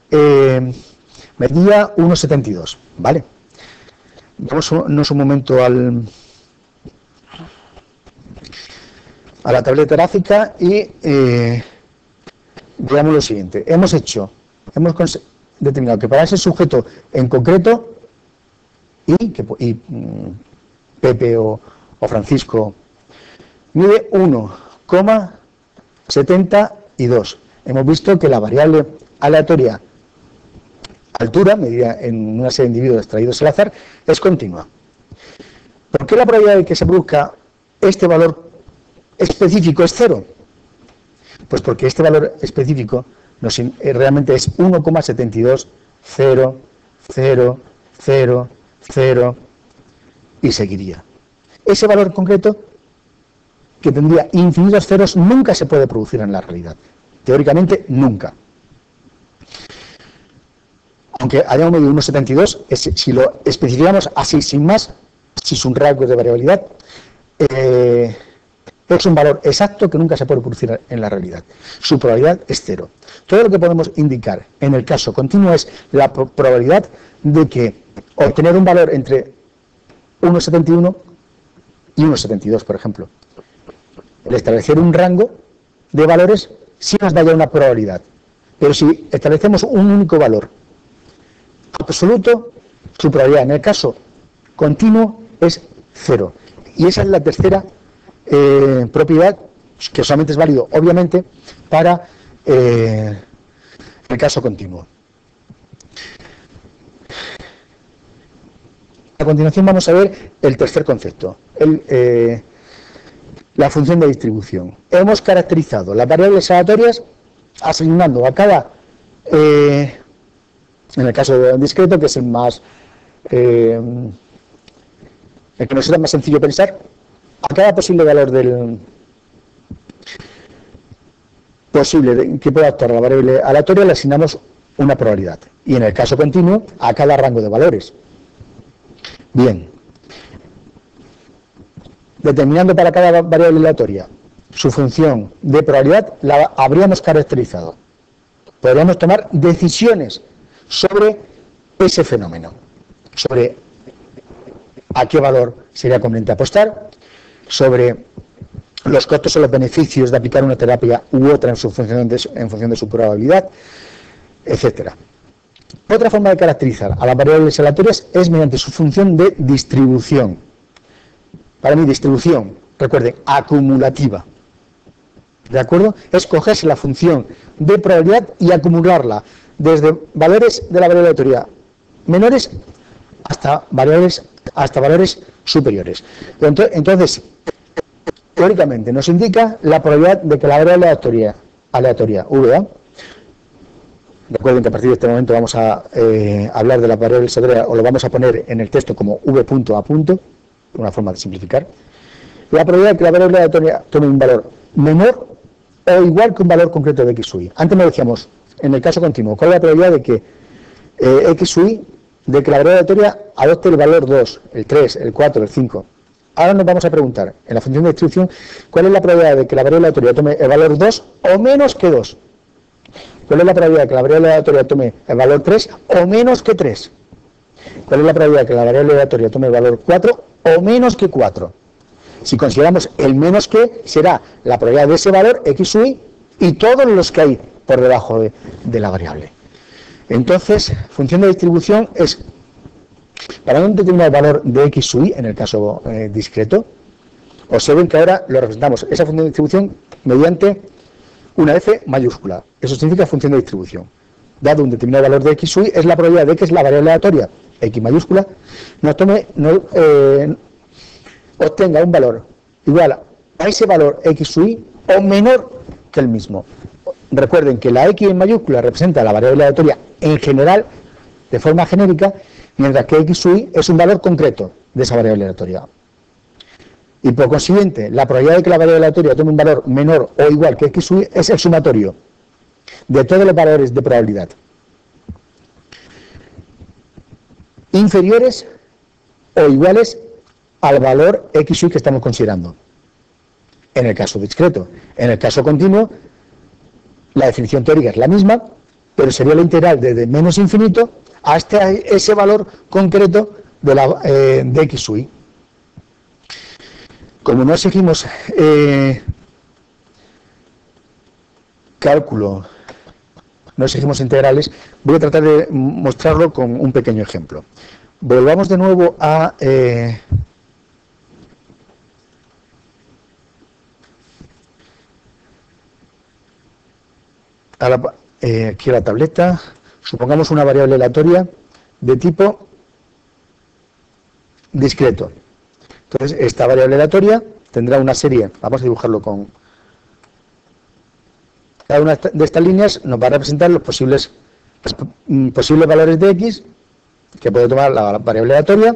medía 1,72, ¿vale? Vamos un momento a la tableta gráfica y veamos lo siguiente. Hemos determinado que para ese sujeto en concreto, Pepe o Francisco mide 1,72. Hemos visto que la variable aleatoria altura, medida en una serie de individuos extraídos al azar, es continua. ¿Por qué la probabilidad de que se produzca este valor específico es 0? Pues porque este valor específico realmente es 1,720000 y seguiría. Ese valor concreto, que tendría infinitos ceros, nunca se puede producir en la realidad. Teóricamente, nunca. Aunque hayamos medido 1,72, si lo especificamos así sin más, si es un rango de variabilidad, es un valor exacto que nunca se puede producir en la realidad. Su probabilidad es 0. Todo lo que podemos indicar en el caso continuo es la probabilidad de que obtener un valor entre 1,71 y 1,72, por ejemplo. El establecer un rango de valores sí nos da ya una probabilidad. Pero si establecemos un único valor absoluto, su probabilidad en el caso continuo es 0. Y esa es la tercera propiedad, que solamente es válido, obviamente, para el caso continuo. A continuación vamos a ver el tercer concepto, la función de distribución. Hemos caracterizado las variables aleatorias asignando a cada, en el caso de discreto, que es el más, el que nos era más sencillo pensar, a cada posible valor que pueda actuar la variable aleatoria le asignamos una probabilidad. Y en el caso continuo, a cada rango de valores. Bien. Determinando para cada variable aleatoria su función de probabilidad, la habríamos caracterizado. Podríamos tomar decisiones sobre ese fenómeno, sobre a qué valor sería conveniente apostar, sobre los costos o los beneficios de aplicar una terapia u otra en función de su probabilidad, etcétera. Otra forma de caracterizar a las variables aleatorias es mediante su función de distribución. Para mí, distribución, recuerden, acumulativa. ¿De acuerdo? Es cogerse la función de probabilidad y acumularla desde valores de la variable aleatoria menores hasta valores superiores. Entonces, teóricamente nos indica la probabilidad de que la variable aleatoria VA, recuerden que a partir de este momento vamos a hablar de la variable aleatoria, o lo vamos a poner en el texto como V.A, una forma de simplificar, la probabilidad de que la variable aleatoria tome un valor menor o igual que un valor concreto de x sub i. Antes me decíamos, en el caso continuo, ¿cuál es la probabilidad de que x sub i, de que la variable aleatoria adopte el valor 2, el 3, el 4, el 5? Ahora nos vamos a preguntar, en la función de distribución, ¿cuál es la probabilidad de que la variable aleatoria tome el valor 2 o menos que 2? ¿Cuál es la probabilidad de que la variable aleatoria tome el valor 3 o menos que 3? ¿Cuál es la probabilidad de que la variable aleatoria tome el valor 4 o menos que 4? Si consideramos el menos que, será la probabilidad de ese valor, x sub i, y todos los que hay por debajo de la variable. Entonces, función de distribución es, para un determinado valor de x sub i, en el caso discreto, observen que ahora lo representamos, esa función de distribución, mediante una f mayúscula. Eso significa función de distribución. Dado un determinado valor de x sub i, es la probabilidad de que es la variable aleatoria, x mayúscula, obtenga un valor igual a ese valor x sub i o menor que el mismo. Recuerden que la x en mayúscula representa la variable aleatoria en general, de forma genérica, mientras que x sub i es un valor concreto de esa variable aleatoria. Y por consiguiente, la probabilidad de que la variable aleatoria tome un valor menor o igual que x sub i es el sumatorio de todos los valores de probabilidad inferiores o iguales al valor x sub i que estamos considerando, en el caso discreto. En el caso continuo, la definición teórica es la misma, pero sería la integral desde menos infinito hasta ese valor concreto de x sub i. Como no exigimos cálculo, no exigimos integrales, voy a tratar de mostrarlo con un pequeño ejemplo. Volvamos de nuevo a aquí a la tableta. Supongamos una variable aleatoria de tipo discreto. Entonces, esta variable aleatoria tendrá una serie, vamos a dibujarlo con... Cada una de estas líneas nos va a representar los posibles valores de x que puede tomar la variable aleatoria.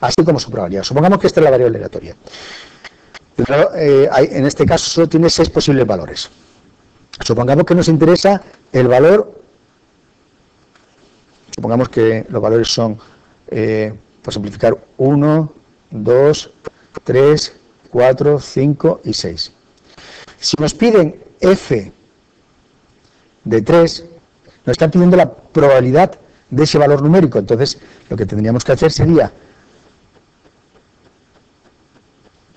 Así como su probabilidad. Supongamos que esta es la variable aleatoria. En este caso solo tiene 6 posibles valores. Supongamos que nos interesa el valor, supongamos que los valores son, por simplificar, 1, 2, 3, 4, 5 y 6. Si nos piden f de 3, nos están pidiendo la probabilidad de ese valor numérico. Entonces, lo que tendríamos que hacer sería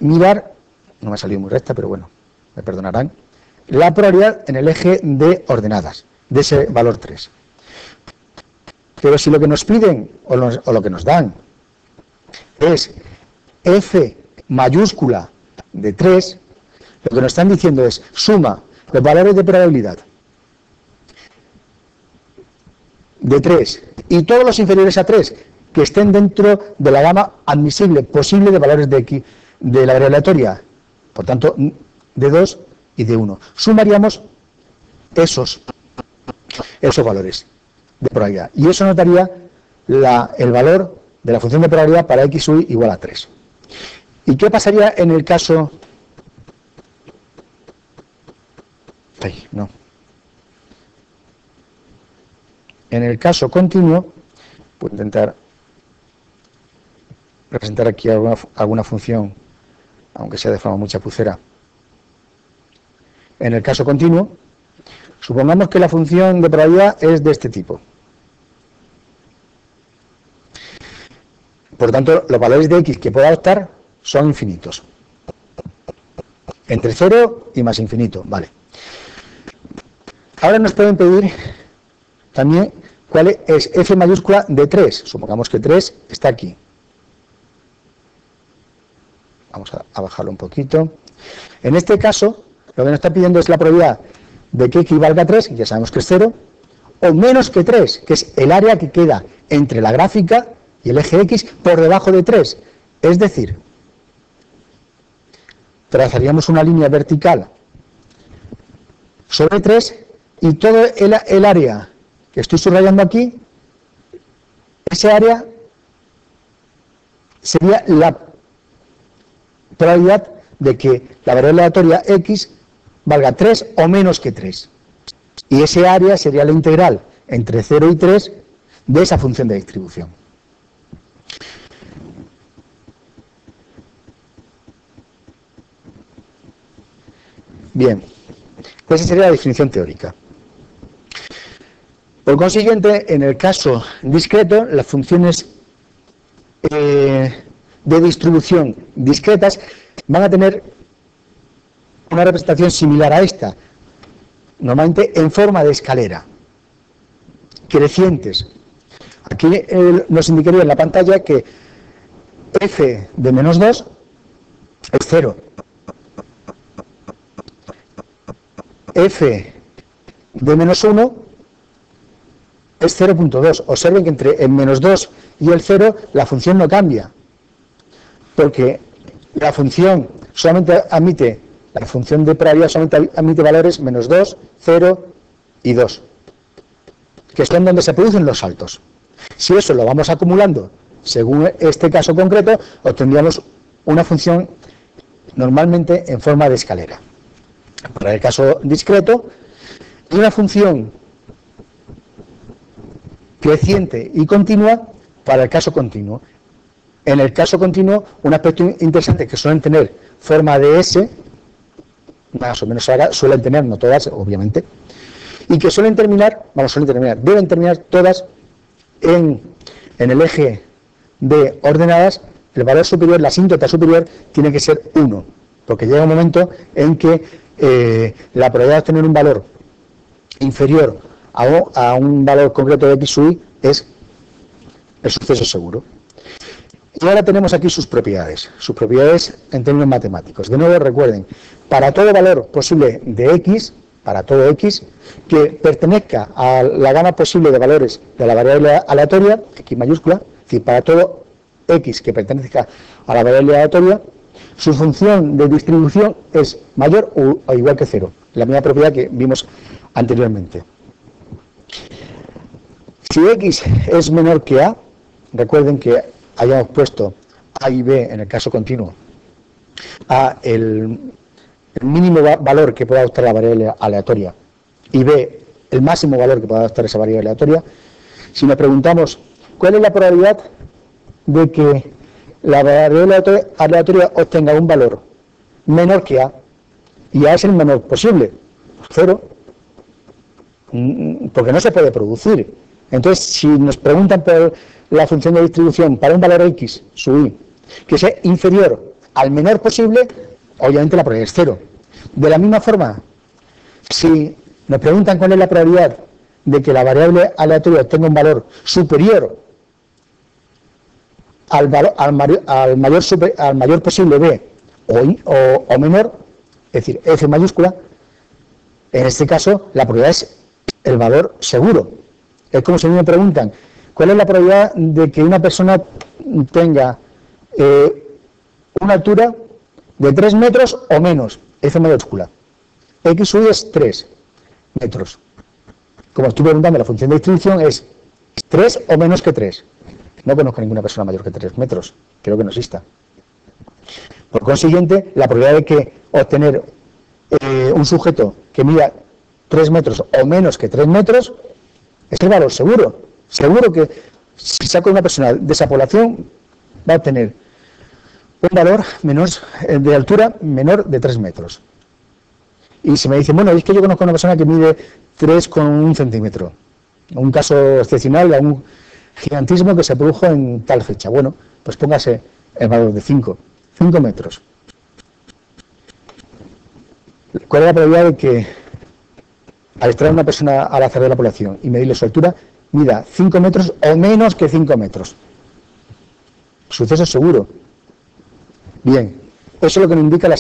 mirar, no me ha salido muy recta, pero bueno, me perdonarán, la probabilidad en el eje de ordenadas de ese valor 3. Pero si lo que nos piden o lo que nos dan es f mayúscula de 3, lo que nos están diciendo es suma los valores de probabilidad de 3 y todos los inferiores a 3 que estén dentro de la gama admisible posible de valores de x de la variable aleatoria, por tanto de 2 y de 1. Sumaríamos esos valores de probabilidad y eso nos daría el valor de la función de probabilidad para x sub i igual a 3. ¿Y qué pasaría en el caso? En el caso continuo, voy a intentar representar aquí alguna función, aunque sea de forma muy chapucera. en el caso continuo, supongamos que la función de probabilidad es de este tipo. Por tanto, los valores de x que pueda adoptar son infinitos. Entre 0 y más infinito, vale. Ahora nos pueden pedir también cuál es f mayúscula de 3. Supongamos que 3 está aquí. Vamos a bajarlo un poquito. En este caso, lo que nos está pidiendo es la probabilidad de que x valga 3, ya sabemos que es 0, o menos que 3, que es el área que queda entre la gráfica y el eje x por debajo de 3. Es decir, trazaríamos una línea vertical sobre 3 y todo el área que estoy subrayando aquí, ese área sería la probabilidad de que la variable aleatoria x valga 3 o menos que 3. Y ese área sería la integral entre 0 y 3 de esa función de distribución. Bien, esa sería la definición teórica. Por consiguiente, en el caso discreto, las funciones de distribución discretas van a tener una representación similar a esta, normalmente en forma de escalera, crecientes. Aquí nos indicaría en la pantalla que f de menos 2 es 0. F de menos 1 es 0.2. Observen que entre el menos 2 y el 0 la función no cambia, porque la función solamente admite, la función de probabilidad solamente admite valores menos 2, 0 y 2, que son donde se producen los saltos. Si eso lo vamos acumulando según este caso concreto, obtendríamos una función normalmente en forma de escalera. Para el caso discreto, y una función creciente y continua para el caso continuo. En el caso continuo, un aspecto interesante es que suelen tener forma de S, más o menos ahora suelen tener, no todas, obviamente, y que deben terminar todas en el eje de ordenadas. El valor superior, la asíntota superior, tiene que ser 1, porque llega un momento en que la probabilidad de obtener un valor inferior a un valor concreto de x sub i es el suceso seguro. Y ahora tenemos aquí sus propiedades en términos matemáticos. De nuevo, recuerden, para todo valor posible de x, para todo x, que pertenezca a la gama posible de valores de la variable aleatoria, x mayúscula, es decir, para todo x que pertenezca a la variable aleatoria, su función de distribución es mayor o igual que 0, la misma propiedad que vimos anteriormente. Si x es menor que a, recuerden que hayamos puesto a y b en el caso continuo a el mínimo valor que pueda adoptar la variable aleatoria y b el máximo valor que pueda adoptar esa variable aleatoria. Si nos preguntamos cuál es la probabilidad de que la variable aleatoria obtenga un valor menor que a, y a es el menor posible, 0, porque no se puede producir. Entonces, si nos preguntan por la función de distribución para un valor x sub i que sea inferior al menor posible, obviamente la probabilidad es 0. De la misma forma, si nos preguntan cuál es la probabilidad de que la variable aleatoria obtenga un valor superior al mayor posible b o menor, es decir, f mayúscula, en este caso la probabilidad es el valor seguro. Es como si me preguntan cuál es la probabilidad de que una persona tenga una altura de 3 metros o menos, f mayúscula. X sub i es 3 metros. Como estoy preguntando, la función de distribución es 3 o menos que 3. No conozco ninguna persona mayor que 3 metros, creo que no exista. Por consiguiente, la probabilidad de que obtener un sujeto que mida 3 metros o menos que 3 metros es el valor seguro. Seguro que si saco una persona de esa población va a obtener un valor de altura menor de 3 metros. Y se me dice, bueno, es que yo conozco a una persona que mide 3,1 centímetros. Un caso excepcional de un gigantismo que se produjo en tal fecha. Bueno, pues póngase el valor de 5 metros. ¿Cuál es la probabilidad de que al extraer a una persona al azar de la población y medirle su altura, mida 5 metros o menos que 5 metros? Suceso seguro. Bien, eso es lo que nos indica el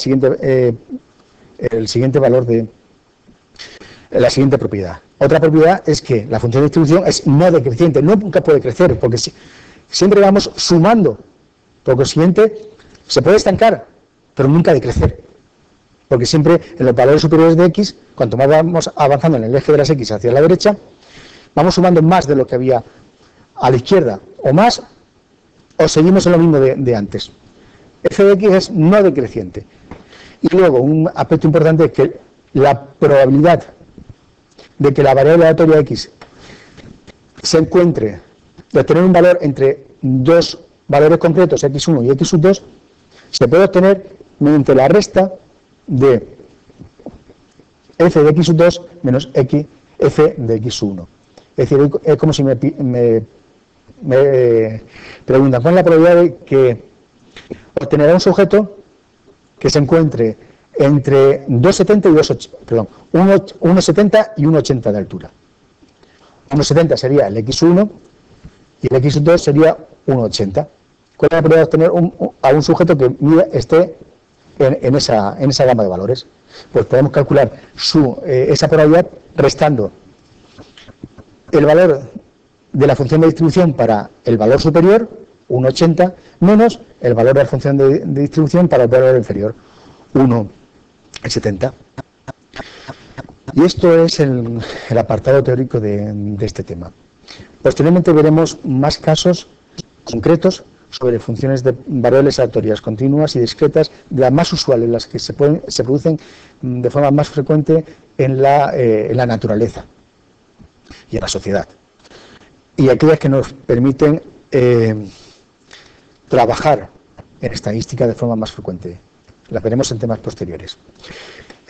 siguiente valor de la siguiente propiedad. Otra propiedad es que la función de distribución es no decreciente, nunca puede crecer, porque siempre vamos sumando. Por consiguiente, se puede estancar, pero nunca decrecer. Porque siempre en los valores superiores de x, cuanto más vamos avanzando en el eje de las x hacia la derecha, vamos sumando más de lo que había a la izquierda, o más, o seguimos en lo mismo de antes. F de x es no decreciente. Y luego, un aspecto importante es que la probabilidad de que la variable aleatoria x se encuentre, de tener un valor entre dos valores concretos, x1 y x2, se puede obtener mediante la resta de f de x2 menos f de x1. Es decir, es como si me preguntan, ¿cuál es la probabilidad de que obtenerá un sujeto que se encuentre entre 2,70 y 1,70 y 1,80 de altura? 1,70 sería el x1 y el x2 sería 1,80. ¿Cuál es la probabilidad de obtener a un sujeto que esté en esa gama de valores? Pues podemos calcular esa probabilidad restando el valor de la función de distribución para el valor superior, 1,80, menos el valor de la función de distribución para el valor inferior, 1,70. Y esto es el apartado teórico de este tema. Posteriormente veremos más casos concretos sobre funciones de variables aleatorias continuas y discretas, de las más usuales, las que se producen de forma más frecuente en la naturaleza y en la sociedad, y aquellas que nos permiten trabajar en estadística de forma más frecuente. Las veremos en temas posteriores.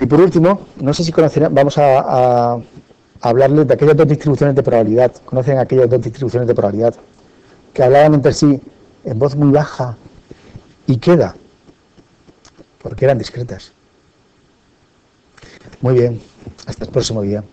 Y por último, no sé si conocerán, vamos a hablarles de aquellas dos distribuciones de probabilidad. ¿Conocen aquellas dos distribuciones de probabilidad que hablaban entre sí en voz muy baja y queda? Porque eran discretas. Muy bien, hasta el próximo día.